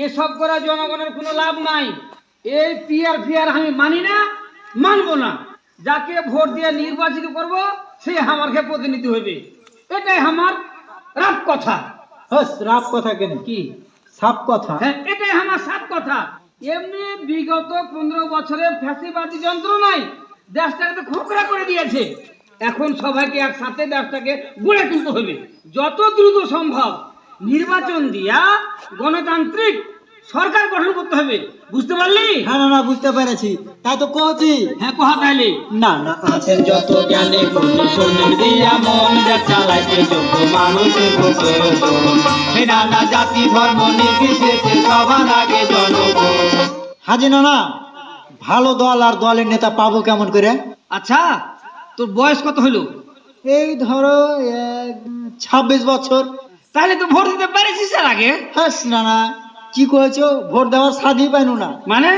এসব করা জনগণের কোনো লাভ নাই। এই পিয়ার ফিয়ার আমি মানি না, মানবো না। যাকে ভোট দিয়ে নির্বাচিত করব সে আমাকে প্রতিনিধি হইবে, এটাই আমার রাত কথা। রাপ কথা কেন, কি সাপ কথা? হ্যাঁ, এটাই আমার সাত কথা। এমনি বিগত 15 বছরের ফ্যাসিবাদী যন্ত্রণায় দেশটাকে তো খোকরা করে দিয়েছে। এখন সবাইকে একসাথে দেশটাকে গড়ে তুলতে হবে, যত দ্রুত সম্ভব নির্বাচন দিয়া গণতান্ত্রিক সরকার গঠন করতে হবে। বুঝতে পারলি? হ্যাঁ, না বুঝতে পেরেছি, তাই তো কহছি। হ্যাঁ, কহা তাইলে। না না আছেন যত জ্ঞানী গুণী, সুযোগ দিয়া মন দেশ চালাইতে যোগ্য মানুষের প্রয়োজন। হে নানা জাতি ধর্ম নির্বিশেষে সবার আগে জনগণ। হাজি নানা, ভালো দল আর দলের নেতা পাবো কেমন করে? আচ্ছা, তোর বয়স কত হলো? এই ধরো 26 বছর। তাহলে তো ভোট দিতে পারিস এর আগে। হ্যাঁ নানা, কি কয়েছো? ভোট দেওয়ার স্বাদই পাইনু না। মানে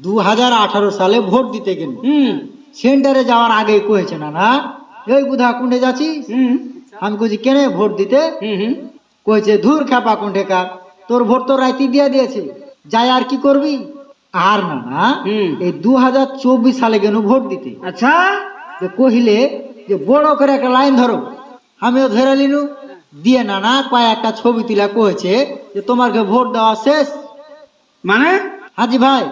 2018 সালে ভোট দিতে গেল, সেন্টারে যাওয়ার আগে কয়েছে নানা, এই বুধা কুন্ডে যাচ্ছিস? আমি কইছি কেন ভোট দিতে? কইছে ধুর খেপা কুন্ডেকার, তোর ভোট তো রাইতি দিয়া দিয়েছে, যাই আর কি করবি? আর নানা এই 2024 সালে গেল ভোট দিতে। আচ্ছা, কহিলে যে বড় করে একটা লাইন ধরো, আমিও ধরে নিলু দিয়ে নানা কয়েকটা ছবি তুলা কয়েছে যে তোমাকে ভোট দেওয়া শেষ। মানে হাজি ভাই,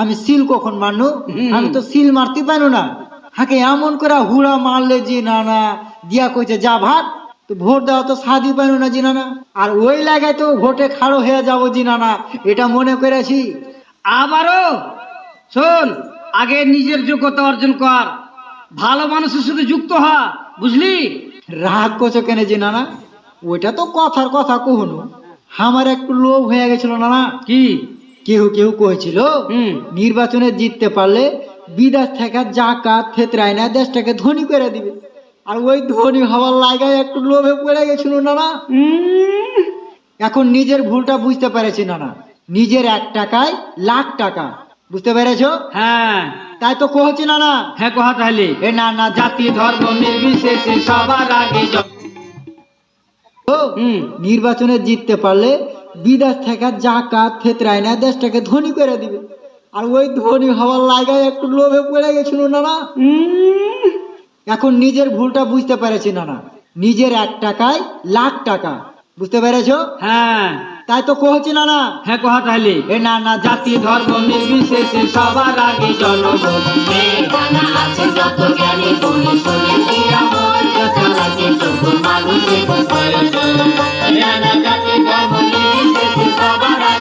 আমি সিল কখন মারনু? আমি তো সিল মারতে পারো না। হাকে এমন করে হুড়া মারলে যে নানা দিয়া কইছে যা ভাগ, তো ভোট দেওয়া তো সাদি পাইনু না জি নানা। আর ওই লাগায় তো ভোটে খাড়ো হয়ে যাবো জি নানা, এটা মনে করেছি। আবারও শোন, আগে নিজের যোগ্যতা অর্জন কর, ভালো মানুষের সাথে যুক্ত হ, বুঝলি? রাগ করছো কেন জি নানা? ওইটা তো কথার কথা কহনু, আমার একটু লোভ হয়ে গেছিল নানা। কি কেউ কেউ কয়েছিল নির্বাচনে জিততে পারলে বিদেশ থেকে জাকাত ফেতরায় না দেশটাকে ধনী করে দিবে। আর ওই ধনী হওয়ার লাগায় একটু লোভে পড়ে গেছিল নানা। এখন নিজের ভুলটা বুঝতে পেরেছি নানা, নিজের 1 টাকায় লাখ টাকা, বুঝতে পেরেছো? হ্যাঁ, তাই তো কহছি নানা। হ্যাঁ, কহা তাহলে। এ নানা জাতি ধর্ম নির্বিশেষে সবার আগে নির্বাচনে জিততে পারলে বিদেশ থেকে জাকাত ফেতরায় না দেশটাকে ধনী করে দিবে। আর ওই ধনী হওয়ার লাগায় একটু লোভে পড়ে গেছিল নানা। এখন নিজের ভুলটা বুঝতে পেরেছি নানা, নিজের 1 টাকায় লাখ টাকা, বুঝতে পেরেছো? হ্যাঁ, তাই তো কহছি নানা। হ্যাঁ, কহা তাহলে। এ নানা জাতি ধর্ম নির্বিশেষে সবার আগে জনগণ। আছে যত জ্ঞানী গুণী, সুযোগ দিয়া মন দেশ চালাইতে যোগ্য মানুষের প্রয়োজন। জাতি ধর্ম